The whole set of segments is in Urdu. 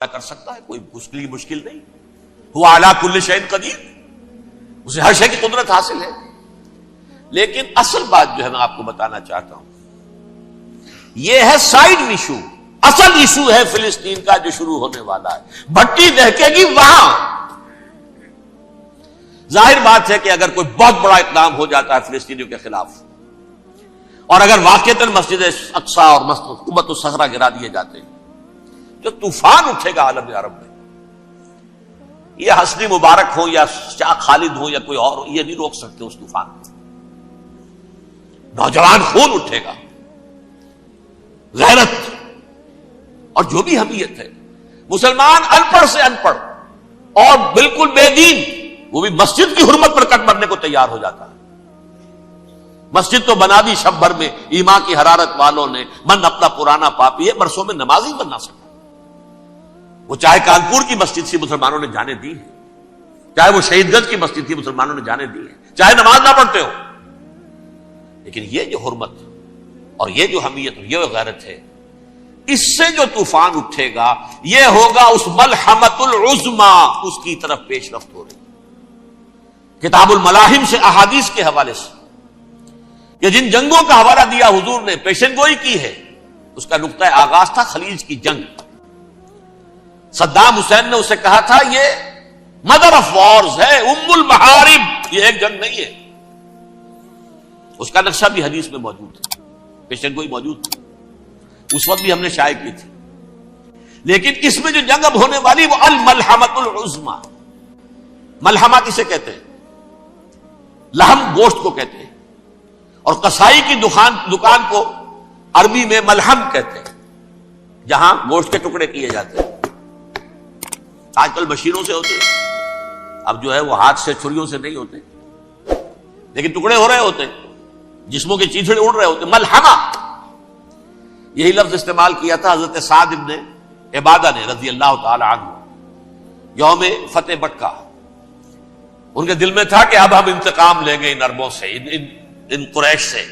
کر سکتا ہے، کوئی اس کے لیے مشکل نہیں. وہ اعلیٰ کل شیء قدیر، اسے ہر شے کی قدرت حاصل ہے. لیکن اصل بات جو ہے میں آپ کو بتانا چاہتا ہوں، یہ ہے سائیڈ ایشو. اصل ایشو ہے فلسطین کا جو شروع ہونے والا ہے. بھٹی دہکے گی وہاں. ظاہر بات ہے کہ اگر کوئی بہت بڑا اقدام ہو جاتا ہے فلسطینیوں کے خلاف، اور اگر واقعتاً مسجد اقصی اور قبۃ الصخرہ گرا دیے جاتے ہیں، جو طوفان اٹھے گا عالم عرب میں، یہ حسنی مبارک ہو یا شاہ خالد ہو یا کوئی اور ہو، یہ نہیں روک سکتے اس طوفان کو. نوجوان خون اٹھے گا، غیرت اور جو بھی حمیت ہے. مسلمان ان پڑھ سے ان پڑھ اور بالکل بے دین، وہ بھی مسجد کی حرمت پر کٹ مرنے کو تیار ہو جاتا ہے. مسجد تو بنا دی شب بھر میں ایمان کی حرارت والوں نے، من اپنا پرانا پاپی ہے، برسوں میں نماز ہی بننا سکتا. وہ چاہے کانپور کی مسجد سے مسلمانوں نے جانے دی ہے، چاہے وہ شہید گنج کی مسجد تھی مسلمانوں نے جانے دی ہے، چاہے نماز نہ پڑھتے ہو. لیکن یہ جو حرمت اور یہ جو حمیت اور یہ غیرت ہے، اس سے جو طوفان اٹھے گا یہ ہوگا اس ملحمۃ العظما، اس کی طرف پیش رفت ہو رہی. کتاب الملاحم سے احادیث کے حوالے سے کہ جن جنگوں کا حوالہ دیا حضور نے، پیشن گوئی کی ہے، اس کا نقطہ آغاز تھا خلیج کی جنگ. صدام حسین نے اسے کہا تھا یہ مدر آف وارز ہے، ام المحارب، یہ ایک جنگ نہیں ہے. اس کا نقشہ بھی حدیث میں موجود ہے، پیشن گوئی موجود تھی، اس وقت بھی ہم نے شائع کی تھی. لیکن اس میں جو جنگ اب ہونے والی وہ الملحمۃ العظما. ملحمہ کسے کہتے ہیں؟ لحم گوشت کو کہتے ہیں، اور قصائی کی دکان کو عربی میں ملحم کہتے ہیں، جہاں گوشت کے ٹکڑے کیے جاتے ہیں. آج کل مشینوں سے ہوتے ہیں، اب جو ہے وہ ہاتھ سے چھریوں سے نہیں ہوتے، لیکن ٹکڑے ہو رہے ہوتے ہیں، جسموں کے چیتھڑے اڑ رہے ہوتے. ملحمہ یہی لفظ استعمال کیا تھا حضرت سعد ابن عبادہ نے رضی اللہ تعالی عنہ یوم فتح مکہ. ان کے دل میں تھا کہ اب ہم انتقام لیں گے ان عربوں سے، ان قریش سے.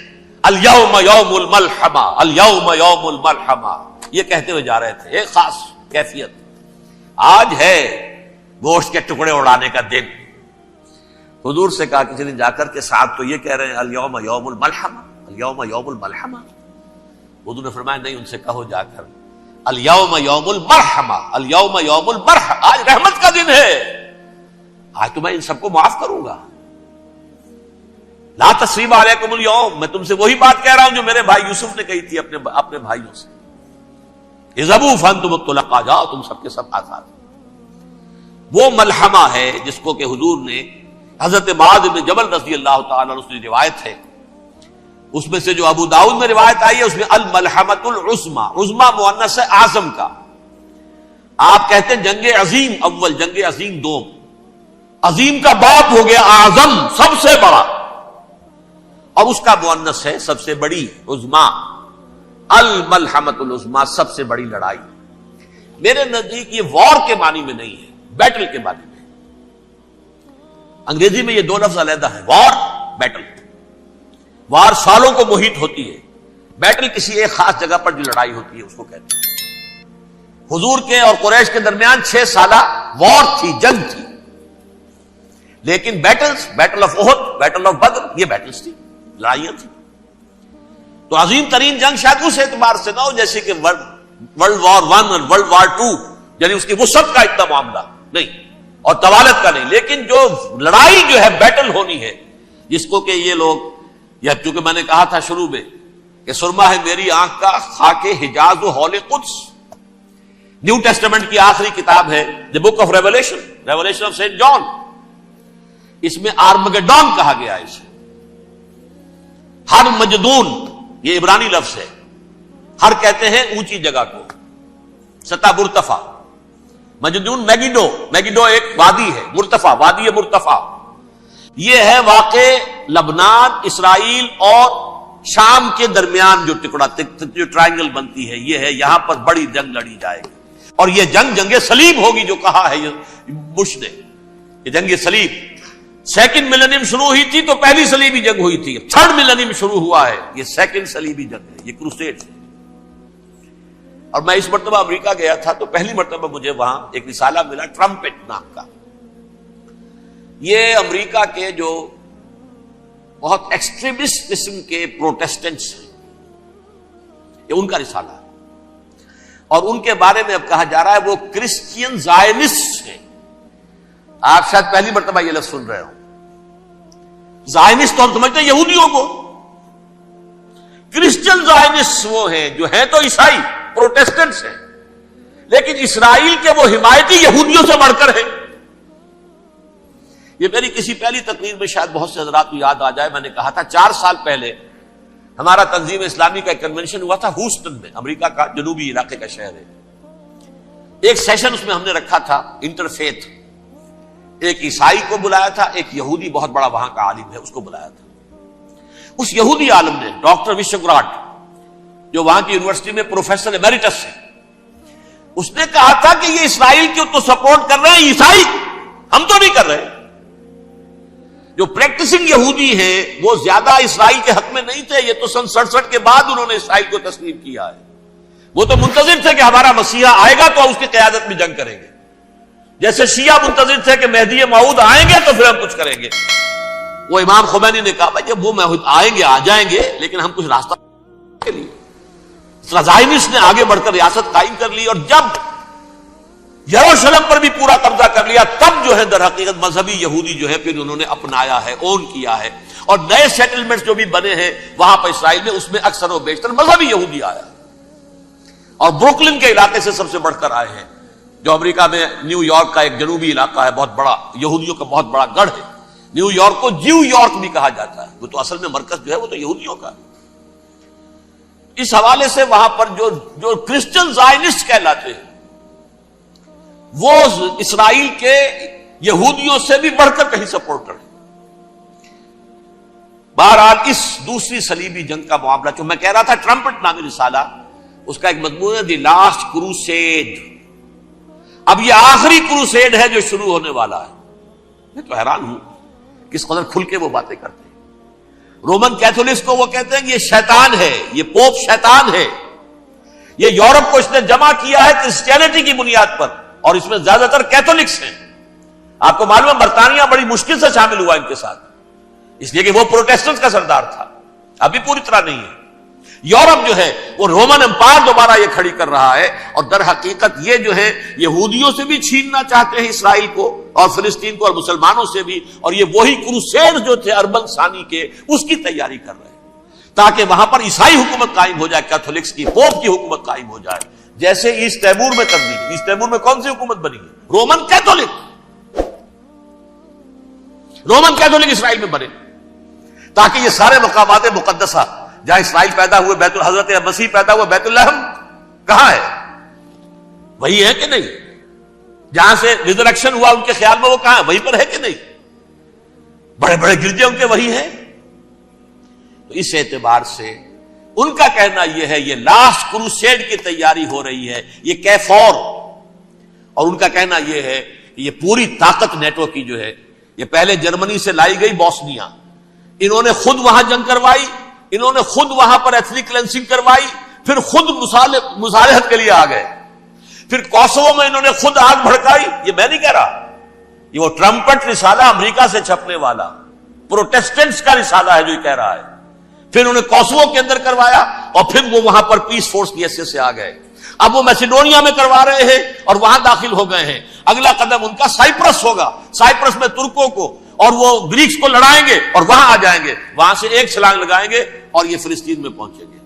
الیوم یوم الملحمہ، الیوم یوم الملحمہ، یہ کہتے ہوئے جا رہے تھے. ایک خاص کیفیت، آج ہے گوشت کے ٹکڑے اڑانے کا دن. حضور سے کہا کسی نے جا کر کے صاحب تو یہ کہہ رہے ہیں الیوم یوم الملحمہ، الیوم یوم الملحمہ. حضور نے فرمایا نہیں، ان سے کہو جا کر الیوم یوم المرحمہ، الیوم یوم المرحمہ، آج رحمت کا دن ہے، آج تو میں ان سب کو معاف کروں گا. لا تثریب علیکم اليوم، میں تم سے وہی بات کہہ رہا ہوں جو میرے بھائی یوسف نے کہی تھی اپنے بھائیوں سے. اذهبوا فانتم الطلقاء، جاؤ تم سب کے سب آزاد. وہ ملحمہ ہے جس کو کہ حضور نے حضرت معاذ بن جبل رضی اللہ تعالی عنہ سے روایت ہے، اس میں سے جو ابو داؤد میں روایت آئی ہے اس میں الملحمۃ العظما، عظما مؤنث ہے اعظم کا. آپ کہتے ہیں جنگ عظیم اول، جنگ عظیم دوم. عظیم کا باپ ہو گیا اعظم، سب سے بڑا، اور اس کا مؤنث ہے سب سے بڑی، عظما. الملحمۃ العظما، سب سے بڑی لڑائی. میرے نزدیک یہ وار کے معنی میں نہیں ہے، بیٹل کے معنی میں. انگریزی میں یہ دو لفظ علیحدہ ہیں، وار، بیٹل. وار سالوں کو محیط ہوتی ہے، بیٹل کسی ایک خاص جگہ پر جو لڑائی ہوتی ہے اس کو کہتے ہیں. حضور کے اور قریش کے درمیان 6 سالہ وار تھی، جنگ تھی. لیکن battles, battle of Uhud, battle of Badr, یہ بیٹلز تھی، لڑائیاں تھی. تو عظیم ترین جنگ شاید اس اعتبار سے نہ ہو جیسے کہ ورلڈ وار 1 اور ورلڈ وار 2، یعنی اس کی وسعت کا اتنا معاملہ نہیں اور طوالت کا نہیں. لیکن جو لڑائی جو ہے بیٹل ہونی ہے، جس کو کہ یہ لوگ، یا چونکہ میں نے کہا تھا شروع میں کہ سرما ہے میری آنکھ کا خاک حجاز و ہول قدس. نیو ٹیسٹمنٹ کی آخری کتاب ہے the book of Revelation, Revelation of Saint John. اس میں آرمگڈون کہا گیا ہے. اسے ہر مجدون، یہ عبرانی لفظ ہے. ہر کہتے ہیں اونچی جگہ کو، سطح مرتفع. مجدون میگیڈو، میگیڈو ایک وادی ہے، مرتفع، وادی مرتفع. یہ ہے واقع لبنان، اسرائیل اور شام کے درمیان جو ٹکڑا، جو ٹرائنگل بنتی ہے، یہ ہے. یہاں پر بڑی جنگ لڑی جائے گی، اور یہ جنگ صلیب ہوگی جو کہا ہے بش نے. یہ جنگ صلیب 2nd ملینیم شروع ہوئی تھی تو پہلی صلیبی جنگ ہوئی تھی. 3rd ملینیم شروع ہوا ہے، یہ 2nd صلیبی جنگ ہے، یہ کروسیڈ ہے. اور میں اس مرتبہ امریکہ گیا تھا تو پہلی مرتبہ مجھے وہاں ایک رسالہ ملا ٹرمپٹ نام کا. یہ امریکہ کے جو بہت ایکسٹریمسٹ قسم کے پروٹیسٹنٹس ہیں، یہ ان کا رسالہ ہے، اور ان کے بارے میں اب کہا جا رہا ہے وہ کرسچین زائنسٹ ہیں. آپ شاید پہلی مرتبہ یہ لفظ سن رہے ہو. زائنسٹ تو ہم سمجھتے ہیں یہودیوں کو، کرسچین زائنسٹ وہ ہیں جو ہیں تو عیسائی پروٹیسٹنٹس ہیں، لیکن اسرائیل کے وہ حمایتی یہودیوں سے بڑھ کر ہیں. یہ میری کسی پہلی تقریر میں شاید بہت سے حضرات کو یاد آ جائے، میں نے کہا تھا 4 سال پہلے ہمارا تنظیم اسلامی کا ایک کنونشن ہوا تھا ہیوسٹن میں، امریکہ کا جنوبی علاقے کا شہر ہے. ایک سیشن اس میں ہم نے رکھا تھا انٹرفیتھ، ایک عیسائی کو بلایا تھا، ایک یہودی بہت بڑا وہاں کا عالم ہے اس کو بلایا تھا. اس یہودی عالم نے ڈاکٹر وشوگراٹ، جو وہاں کی یونیورسٹی میں پروفیسر ایمیریٹس ہے، اس نے کہا تھا کہ یہ اسرائیل کو تو سپورٹ کر رہے ہیں عیسائی، ہم تو نہیں کر رہے. جو پریکٹسنگ یہودی ہیں وہ زیادہ اسرائیل کے حق میں نہیں تھے، یہ تو سن 67 کے بعد انہوں نے اسرائیل کو تسلیم کیا ہے. وہ تو منتظر تھے کہ ہمارا مسیحا آئے گا تو اس کی قیادت میں جنگ کریں گے، جیسے شیعہ منتظر تھے کہ مہدی موعود آئیں گے تو پھر ہم کچھ کریں گے. وہ امام خمینی نے کہا بھائی جب وہ آئیں گے آ جائیں گے، لیکن ہم کچھ راستہ کے لیے. زائنسٹ نے آگے بڑھ کر ریاست قائم کر لی، اور جب یروشلم پر بھی پورا قبضہ کر لیا تب جو ہے در حقیقت مذہبی یہودی جو ہے پھر انہوں نے اپنایا ہے، اون کیا ہے، اور نئے سیٹلمنٹس جو بھی بنے ہیں وہاں پر اسرائیل میں، اس میں اکثر و بیشتر مذہبی یہودی آیا، اور بروکلن کے علاقے سے سب سے بڑھ کر آئے ہیں، جو امریکہ میں نیو یارک کا ایک جنوبی علاقہ ہے، بہت بڑا یہودیوں کا بہت بڑا گڑھ ہے. نیو یارک کو جیو یارک بھی کہا جاتا ہے، وہ تو اصل میں مرکز جو ہے وہ تو یہودیوں کا. اس حوالے سے وہاں پر جو کرسچن زائنسٹ کہلاتے ہیں وہ اسرائیل کے یہودیوں سے بھی بڑھ کر کہیں سپورٹر ہیں. بہرحال اس دوسری صلیبی جنگ کا معاملہ جو میں کہہ رہا تھا ٹرمپٹ نامی رسالہ، اس کا ایک مضمون ہے دی لاسٹ کروسیڈ. اب یہ آخری کروسیڈ ہے جو شروع ہونے والا ہے. میں تو حیران ہوں کس قدر کھل کے وہ باتیں کرتے ہیں. رومن کیتھولکس کو وہ کہتے ہیں کہ یہ شیطان ہے، یہ پوپ شیطان ہے، یہ یورپ کو اس نے جمع کیا ہے کرسچینٹی کی بنیاد پر، اور اس میں زیادہ تر کیتھولکس ہیں. آپ کو معلوم ہے برطانیہ بڑی مشکل سے شامل ہوا ان کے ساتھ، اس لیے کہ وہ پروٹیسٹنٹ کا سردار تھا، ابھی پوری طرح نہیں ہے. یورپ جو ہے وہ رومن امپائر دوبارہ یہ کھڑی کر رہا ہے، اور در حقیقت یہ جو ہے یہودیوں سے بھی چھیننا چاہتے ہیں اسرائیل کو اور فلسطین کو، اور مسلمانوں سے بھی، اور یہ وہی کروسیڈ جو تھے اربن ثانی کے اس کی تیاری کر رہے ہیں تاکہ وہاں پر عیسائی حکومت قائم ہو جائے، کیتھولکس کی پوپ کی حکومت قائم ہو جائے. جیسے ایسٹ تیمور میں تبدیلی، ایسٹ تیمور میں کون سی حکومت بنی ہے؟ Roman Catholic. رومن کیتھولک اسرائیل میں بنے تاکہ یہ سارے مقامات مقدسہ جہاں اسرائیل پیدا ہوئے، بیت حضرت مسیح پیدا ہوئے، بیت الحم کہاں ہے؟ وہی ہے کہ نہیں؟ جہاں سے ریزریکشن ہوا ان کے خیال میں وہ کہاں ہے؟ وہیں پر ہے کہ نہیں؟ بڑے بڑے گرجے ان کے وہی ہیں. تو اس اعتبار سے ان کا کہنا یہ ہے یہ لاسٹ کروسیڈ کی تیاری ہو رہی ہے، یہ کیفور. اور ان کا کہنا یہ ہے کہ یہ پوری طاقت نیٹو کی جو ہے، یہ پہلے جرمنی سے لائی گئی بوسنیا، انہوں نے خود وہاں جنگ کروائی، انہوں نے خود وہاں پر ایتھنک کلینسنگ کروائی، پھر خود مصالحت کے لیے آ گئے، پھر کوسوو میں انہوں نے خود آگ بھڑکائی. یہ میں نہیں کہہ رہا، یہ وہ ٹرمپٹ رسالہ امریکہ سے چھپنے والا پروٹیسٹنٹس کا رسالہ ہے جو یہ کہہ رہا ہے. پھر انہوں نے کوسوو کے اندر کروایا، اور پھر وہ وہاں پر پیس فورس کی حیثیت سے آ گئے. اب وہ میسیڈونیا میں کروا رہے ہیں اور وہاں داخل ہو گئے ہیں. اگلا قدم ان کا سائپرس ہوگا، سائپرس میں ترکوں کو اور وہ گریکس کو لڑائیں گے اور وہاں آ جائیں گے، وہاں سے ایک چھلانگ لگائیں گے اور یہ فلسطین میں پہنچیں گے،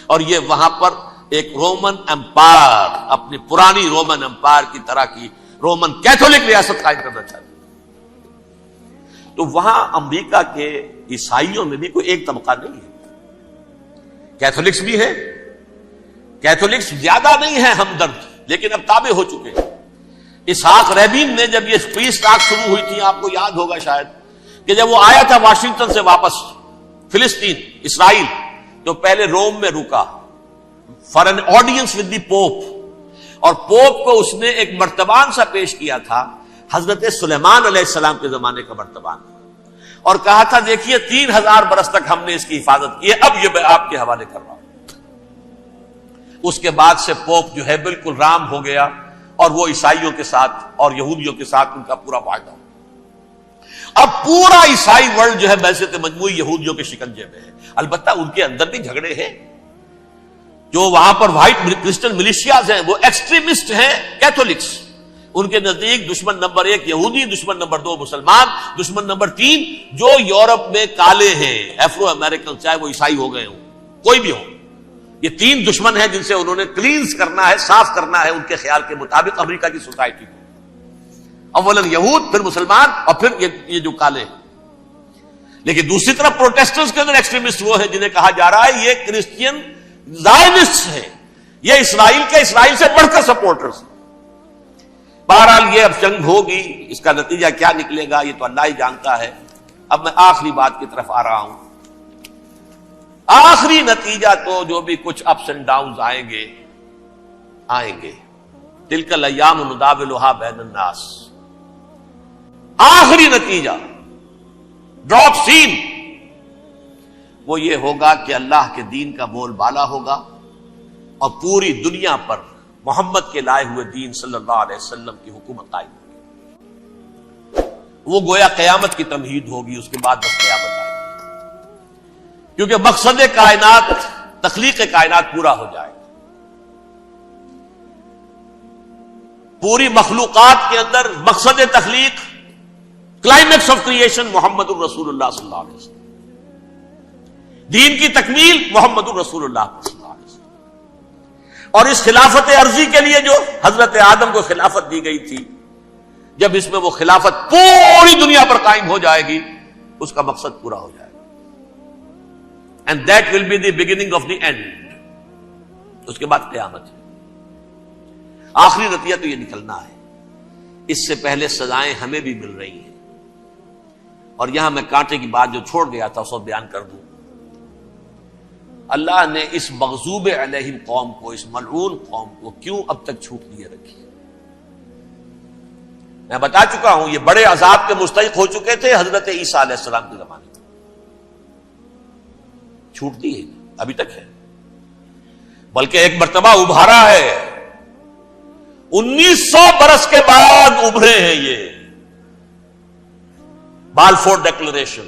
اور یہ وہاں پر ایک رومن امپائر، اپنی پرانی رومن امپائر کی طرح کی رومن کیتھولک ریاست قائم کرنا چاہتے ہیں. تو وہاں امریکہ کے عیسائیوں میں بھی کوئی ایک طبقہ نہیں ہے، کیتھولکس بھی ہے، کیتھولکس زیادہ نہیں ہے ہمدرد، لیکن اب تابع ہو چکے ہیں. اسحاق ریبین نے جب یہ پیس ٹاک شروع ہوئی تھی، آپ کو یاد ہوگا شاید، کہ جب وہ آیا تھا واشنگٹن سے واپس فلسطین اسرائیل، تو پہلے روم میں رکا for an audience with the pope, اور پوپ کو اس نے ایک مرتبان سا پیش کیا تھا، حضرت سلیمان علیہ السلام کے زمانے کا مرتبان، اور کہا تھا دیکھیے 3000 برس تک ہم نے اس کی حفاظت کی ہے، اب یہ میں آپ کے حوالے کر رہا ہوں. اس کے بعد سے پوپ جو ہے بالکل رام ہو گیا اور وہ عیسائیوں کے ساتھ اور یہودیوں کے ساتھ ان کا پورا معاہدہ ہو. اب پورا عیسائی ورلڈ جو ہے بعثت مجموعی یہودیوں کے شکنجے میں ہے. البتہ ان کے اندر بھی جھگڑے ہیں. جو وہاں پر وائٹ کرسچن ملیشیاز ہیں وہ ایکسٹریمسٹ ہیں کیتھولکس. ان کے نزدیک دشمن نمبر 1 یہودی، دشمن نمبر 2 مسلمان، دشمن نمبر 3 جو یورپ میں کالے ہیں، افرو امریکن، چاہے وہ عیسائی ہو گئے ہوں کوئی بھی ہو. یہ 3 دشمن ہیں جن سے انہوں نے کلینز کرنا ہے، صاف کرنا ہے ان کے خیال کے مطابق امریکہ کی سوسائٹی کو. اولاً یہود، پھر مسلمان، اور پھر یہ جو کالے ہیں. لیکن دوسری طرف پروٹیسٹنٹس کے اندر ایکسٹریمسٹ وہ ہیں جنہیں کہا جا رہا ہے یہ کرسچین زائنسٹ ہیں، یہ اسرائیل سے بڑھ کر سپورٹرز ہیں. بہرحال یہ اب جنگ ہوگی، اس کا نتیجہ کیا نکلے گا یہ تو اللہ ہی جانتا ہے. اب میں آخری بات کی طرف آ رہا ہوں. آخری نتیجہ تو جو بھی کچھ اپس اینڈ ڈاؤنز آئیں گے. تلک الایام نداولھا بین الناس. آخری نتیجہ ڈراپ سین وہ یہ ہوگا کہ اللہ کے دین کا بول بالا ہوگا اور پوری دنیا پر محمد کے لائے ہوئے دین صلی اللہ علیہ وسلم کی حکومت قائم ہوگی. وہ گویا قیامت کی تمہید ہوگی، اس کے بعد بس قیامت آئے گی. کیونکہ مقصد کائنات، تخلیق کائنات پورا ہو جائے گا. پوری مخلوقات کے اندر مقصد تخلیق، کلائمیکس آف کریشن محمد الرسول اللہ صلی اللہ علیہ وسلم. دین کی تکمیل محمد الرسول اللہ صلی اللہ علیہ وسلم. اور اس خلافت عرضی کے لیے جو حضرت آدم کو خلافت دی گئی تھی، جب اس میں وہ خلافت پوری دنیا پر قائم ہو جائے گی اس کا مقصد پورا ہو جائے گا. And that will be the beginning of the end. اس کے بعد قیامت ہے. آخری نتیجہ تو یہ نکلنا ہے. اس سے پہلے سزائیں ہمیں بھی مل رہی ہیں. اور یہاں میں کانٹے کی بات جو چھوڑ گیا تھا اس کو بیان کر دوں. اللہ نے اس مغضوب علیہم قوم کو، اس ملعون قوم کو کیوں اب تک چھوٹ دیے رکھی؟ میں بتا چکا ہوں یہ بڑے عذاب کے مستحق ہو چکے تھے حضرت عیسیٰ علیہ السلام کے زمانے میں. چھوٹ دی ہے، ابھی تک ہے. بلکہ ایک مرتبہ ابھارا ہے. 1900 برس کے بعد ابھرے ہیں یہ. بالفور ڈیکلریشن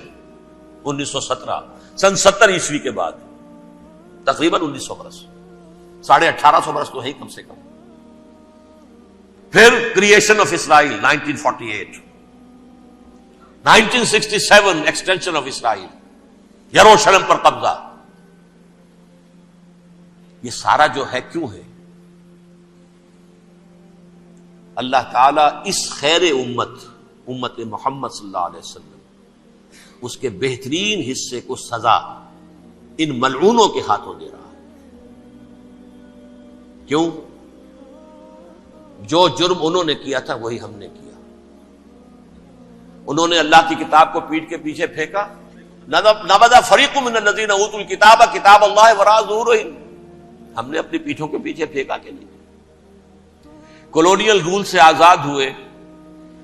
1917 سن 70 عیسوی کے بعد، تقریباً 1900 برس، 1850 برس تو ہے کم سے کم. پھر creation of Israel 1948، 1967 extension of Israel, یروشلم پر قبضہ. یہ سارا جو ہے کیوں ہے؟ اللہ تعالیٰ اس خیر امت محمد صلی اللہ علیہ وسلم، اس کے بہترین حصے کو سزا ان ملعونوں کے ہاتھوں دے رہا ہے. کیوں؟ جو جرم انہوں نے کیا تھا وہی ہم نے کیا. انہوں نے اللہ کی کتاب کو پیٹھ کے پیچھے پھینکا. نبذ فریق من الذین اوتوا الکتاب کتاب اللہ وراء ظہورہم. ہم نے اپنی پیٹھوں کے پیچھے پھینکا کہ نہیں؟ کولونیل رول سے آزاد ہوئے،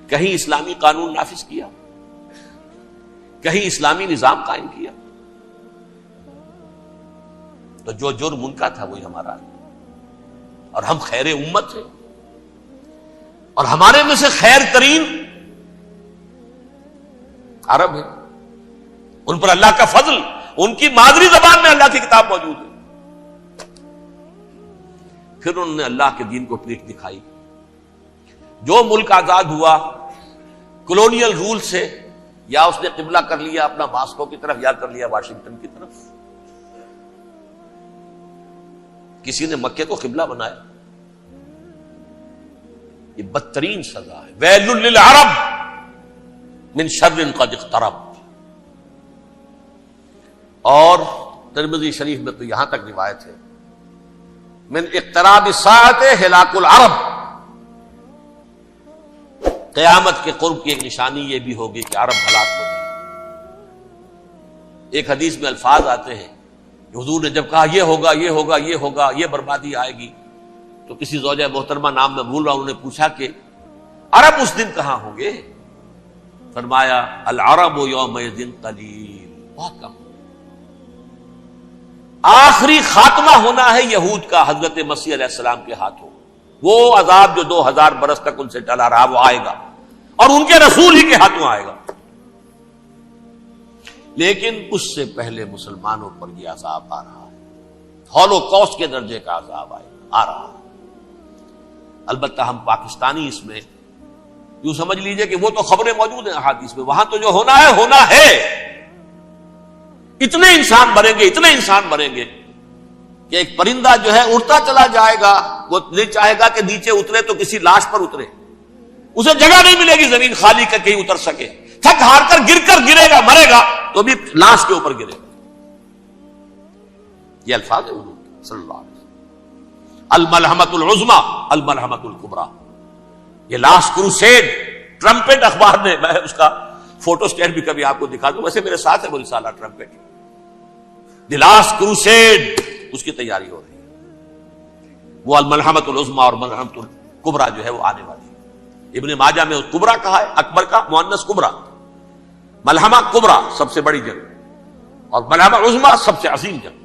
کہیں اسلامی قانون نافذ کیا، کہیں اسلامی نظام قائم کیا. تو جو جرم ان کا تھا وہی ہمارا ہے. اور ہم خیر امت ہیں، اور ہمارے میں سے خیر ترین عرب ہیں. ان پر اللہ کا فضل، ان کی مادری زبان میں اللہ کی کتاب موجود ہے. پھر انہوں نے اللہ کے دین کو پیٹھ دکھائی. جو ملک آزاد ہوا کولونیل رول سے، یا اس نے قبلہ کر لیا اپنا ماسکو کی طرف یا کر لیا واشنگٹن کی طرف. کسی نے مکے کو قبلہ بنایا. یہ بدترین سزا ہے. ویل للعرب من شر قد اقترب. اور ترمذی شریف میں تو یہاں تک روایت ہے، من اقتراب الساعۃ ہلاک العرب. قیامت کے قرب کی ایک نشانی یہ بھی ہوگی کہ عرب ہلاک ہو جائے. ایک حدیث میں الفاظ آتے ہیں کہ حضور نے جب کہا یہ ہوگا یہ ہوگا یہ ہوگا، یہ بربادی آئے گی، تو کسی زوجہ محترمہ نام میں بھول رہا ہوں، انہوں نے پوچھا کہ عرب اس دن کہاں ہوں گے؟ فرمایا العرب یومئذ قلیل. بہت کم. آخری خاتمہ ہونا ہے یہود کا حضرت مسیح علیہ السلام کے ہاتھوں. وہ عذاب جو 2000 برس تک ان سے ٹلا رہا وہ آئے گا اور ان کے رسول ہی کے ہاتھوں آئے گا. لیکن اس سے پہلے مسلمانوں پر یہ عذاب آ رہا ہے, ہولوکاسٹ کے درجے کا عذاب آ رہا ہے. البتہ ہم پاکستانی اس میں یوں سمجھ لیجئے کہ وہ تو خبریں موجود ہیں احادیث میں, وہاں تو جو ہونا ہے. اتنے انسان مریں گے کہ ایک پرندہ جو ہے اڑتا چلا جائے گا, وہ نہیں چاہے گا کہ نیچے اترے تو کسی لاش پر اترے, اسے جگہ نہیں ملے گی زمین خالی کر کہیں اتر سکے, تھک ہار کر گرے گا, مرے گا تو بھی لاش کے اوپر گرے گا. یہ الفاظ ہے حضور صلی اللہ علیہ وسلم. الملحمۃ العظمی الملحمۃ الکبریٰ, یہ لاسٹ کروسیڈ. ٹرمپٹ اخبار نے, میں اس کا فوٹو اسٹیٹ بھی کبھی آپ کو دکھا دوں, ویسے میرے ساتھ ہے وہ رسالہ ٹرمپٹ, دی لاسٹ کروسیڈ, اس کی تیاری ہو رہی ہے. وہ الملحمۃ العظمی اور ملحمۃ الکبریٰ جو ہے وہ آنے والی ہے. ابن ماجہ میں کبریٰ کہا ہے, اکبر کا مؤنث کبریٰ. ملحمہ کبریٰ سب سے بڑی جنگ اور ملحمہ عظمی سب سے عظیم جنگ.